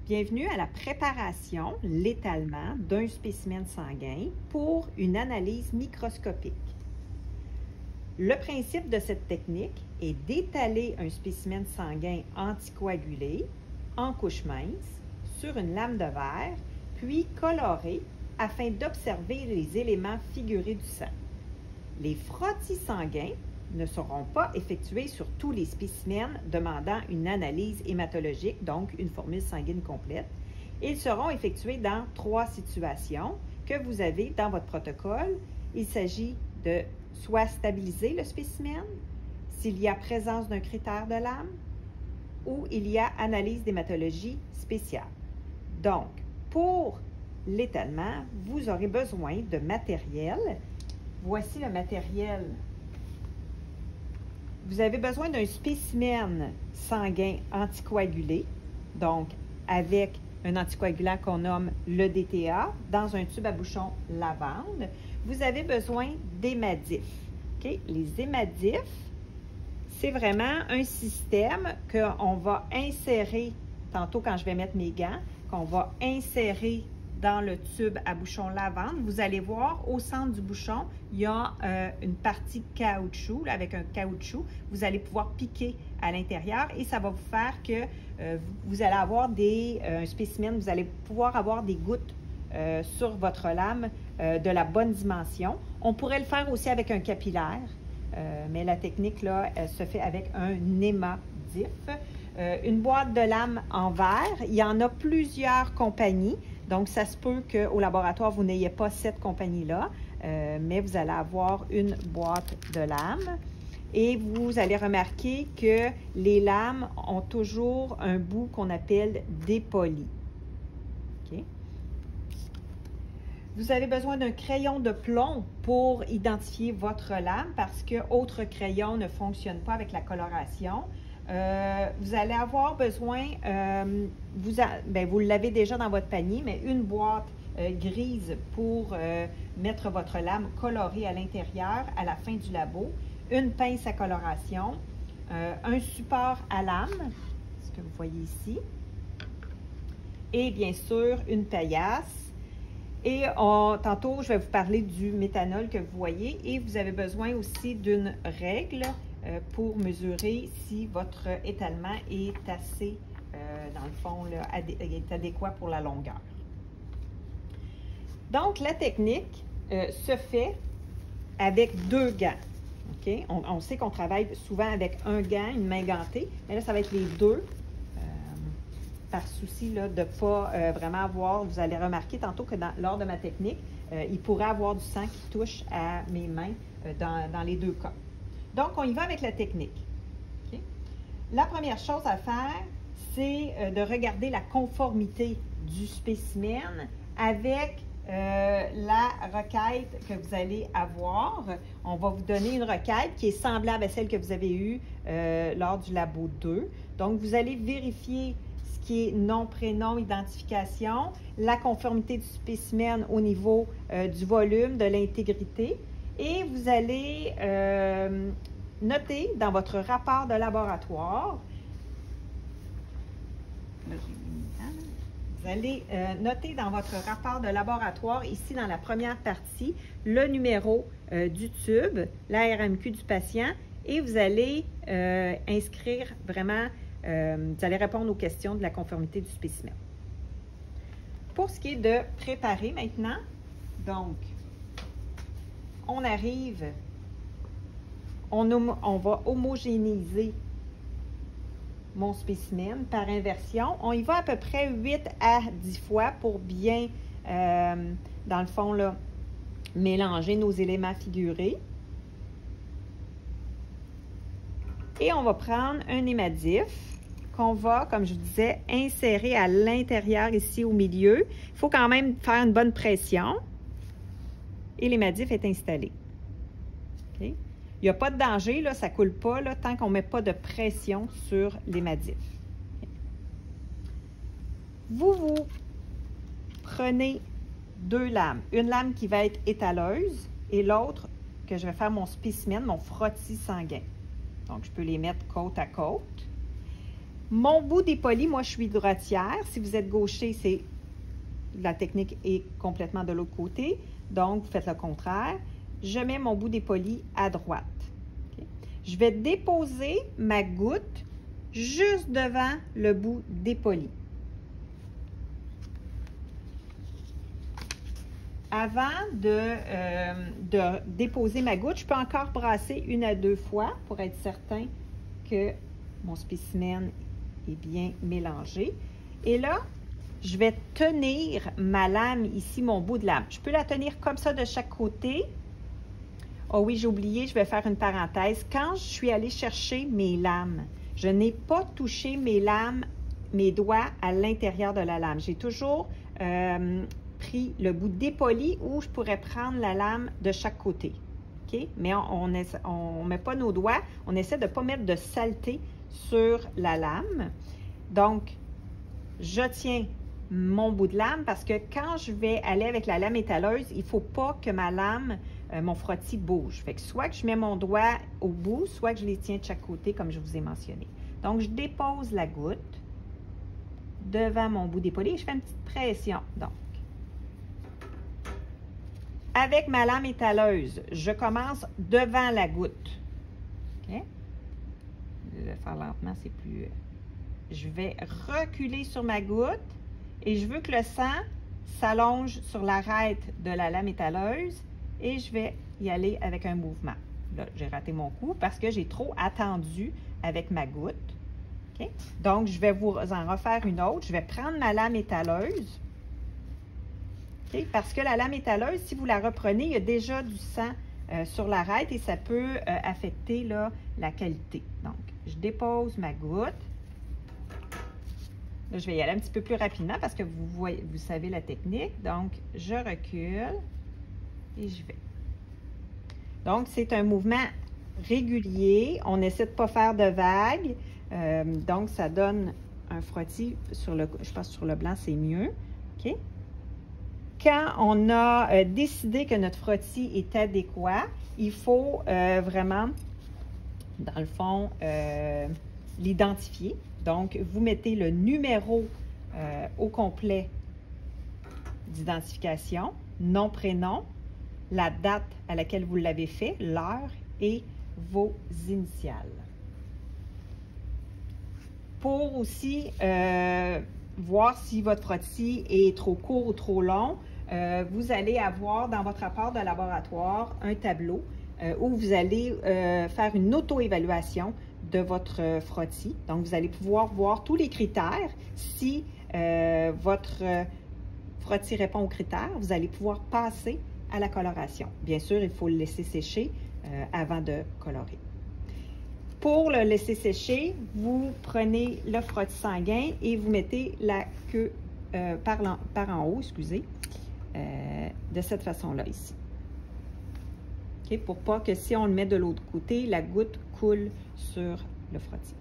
Bienvenue à la préparation, l'étalement d'un spécimen sanguin pour une analyse microscopique. Le principe de cette technique est d'étaler un spécimen sanguin anticoagulé en couche mince sur une lame de verre, puis colorée afin d'observer les éléments figurés du sang. Les frottis sanguins ne seront pas effectués sur tous les spécimens demandant une analyse hématologique, donc une formule sanguine complète. Ils seront effectués dans 3 situations que vous avez dans votre protocole. Il s'agit de soit stabiliser le spécimen, s'il y a présence d'un critère de lame, ou il y a analyse d'hématologie spéciale. Donc, pour l'étalement, vous aurez besoin de matériel. Voici le matériel. Vous avez besoin d'un spécimen sanguin anticoagulé, donc avec un anticoagulant qu'on nomme le DTA, dans un tube à bouchon lavande. Vous avez besoin d'hémadifs. Okay? Les hémadifs, c'est vraiment un système qu'on va insérer, tantôt quand je vais mettre mes gants, qu'on va insérer dans le tube à bouchon lavande. Vous allez voir, au centre du bouchon, il y a une partie caoutchouc, là, avec un caoutchouc. Vous allez pouvoir piquer à l'intérieur et ça va vous faire que vous allez avoir un spécimen, vous allez pouvoir avoir des gouttes sur votre lame de la bonne dimension. On pourrait le faire aussi avec un capillaire, mais la technique, là, elle se fait avec un hémadif. Une boîte de lame en verre, il y en a plusieurs compagnies. Donc, ça se peut qu'au laboratoire, vous n'ayez pas cette compagnie-là, mais vous allez avoir une boîte de lames. Et vous allez remarquer que les lames ont toujours un bout qu'on appelle dépoli. Okay? Vous avez besoin d'un crayon de plomb pour identifier votre lame parce que autre crayon ne fonctionne pas avec la coloration. Vous allez avoir besoin, vous l'avez déjà dans votre panier, mais une boîte grise pour mettre votre lame colorée à l'intérieur à la fin du labo, une pince à coloration, un support à lame, ce que vous voyez ici, et bien sûr une paillasse. Et tantôt, je vais vous parler du méthanol que vous voyez et vous avez besoin aussi d'une règle pour mesurer si votre étalement est assez, dans le fond, là, est adéquat pour la longueur. Donc, la technique se fait avec 2 gants. Okay? On sait qu'on travaille souvent avec un gant, une main gantée, mais là, ça va être les 2. Par souci là, de ne pas vraiment avoir, vous allez remarquer tantôt que lors de ma technique, il pourrait avoir du sang qui touche à mes mains dans les 2 cas. Donc, on y va avec la technique. Okay? La première chose à faire, c'est de regarder la conformité du spécimen avec la requête que vous allez avoir. On va vous donner une requête qui est semblable à celle que vous avez eue lors du labo 2. Donc, vous allez vérifier ce qui est nom, prénom, identification, la conformité du spécimen au niveau du volume, de l'intégrité. Et vous allez noter dans votre rapport de laboratoire, vous allez noter dans votre rapport de laboratoire, ici dans la première partie, le numéro du tube, la RMQ du patient, et vous allez inscrire vraiment, vous allez répondre aux questions de la conformité du spécimen. Pour ce qui est de préparer maintenant, donc, on arrive, on va homogénéiser mon spécimen par inversion. On y va à peu près 8 à 10 fois pour bien, dans le fond, là, mélanger nos éléments figurés. Et on va prendre un hémadif qu'on va, comme je vous disais, insérer à l'intérieur ici au milieu. Il faut quand même faire une bonne pression. Et l'hémadif est installé. Okay? Il n'y a pas de danger, là, ça ne coule pas là, tant qu'on ne met pas de pression sur l'hémadif. Okay. Vous prenez 2 lames. Une lame qui va être étaleuse et l'autre que je vais faire mon spécimen, mon frottis sanguin. Donc, je peux les mettre côte à côte. Mon bout dépoli, moi, je suis droitière. Si vous êtes gaucher, la technique est complètement de l'autre côté. Donc, vous faites le contraire. Je mets mon bout dépoli à droite. Okay? Je vais déposer ma goutte juste devant le bout dépoli. Avant de déposer ma goutte, je peux encore brasser 1 à 2 fois pour être certain que mon spécimen est bien mélangé. Et là, je vais tenir ma lame ici, mon bout de lame. Je peux la tenir comme ça de chaque côté. Oh oui, j'ai oublié, je vais faire une parenthèse. Quand je suis allée chercher mes lames, je n'ai pas touché mes lames, mes doigts à l'intérieur de la lame. J'ai toujours pris le bout dépoli où je pourrais prendre la lame de chaque côté. Okay? Mais on ne met pas nos doigts, on essaie de ne pas mettre de saleté sur la lame. Donc, je tiens mon bout de lame parce que quand je vais aller avec la lame étaleuse, il ne faut pas que ma lame, mon frottis bouge. Fait que soit que je mets mon doigt au bout, soit que je les tiens de chaque côté comme je vous ai mentionné. Donc, je dépose la goutte devant mon bout dépoli et je fais une petite pression. Donc, avec ma lame étaleuse, je commence devant la goutte. Okay? Je vais le faire lentement, c'est plus... Je vais reculer sur ma goutte et je veux que le sang s'allonge sur l'arête de la lame étaleuse et je vais y aller avec un mouvement. Là, j'ai raté mon coup parce que j'ai trop attendu avec ma goutte. Okay? Donc, je vais vous en refaire une autre. Je vais prendre ma lame étaleuse. Okay? Parce que la lame étaleuse, si vous la reprenez, il y a déjà du sang sur l'arête et ça peut affecter là, la qualité. Donc, je dépose ma goutte. Là, je vais y aller un petit peu plus rapidement parce que vous savez la technique. Donc, je recule et je vais. Donc, c'est un mouvement régulier. On essaie de ne pas faire de vagues. Donc, ça donne un frottis sur le, je pense sur le blanc, c'est mieux. OK? Quand on a décidé que notre frottis est adéquat, il faut vraiment, dans le fond, l'identifier. Donc, vous mettez le numéro au complet d'identification, nom, prénom, la date à laquelle vous l'avez fait, l'heure et vos initiales. Pour aussi voir si votre frottis est trop court ou trop long, vous allez avoir dans votre rapport de laboratoire un tableau où vous allez faire une auto-évaluation de votre frottis. Donc, vous allez pouvoir voir tous les critères. Si votre frottis répond aux critères, vous allez pouvoir passer à la coloration. Bien sûr, il faut le laisser sécher avant de colorer. Pour le laisser sécher, vous prenez le frottis sanguin et vous mettez la queue par en haut, excusez, de cette façon-là ici. Okay? Pour pas que si on le met de l'autre côté, la goutte coule sur le frottis.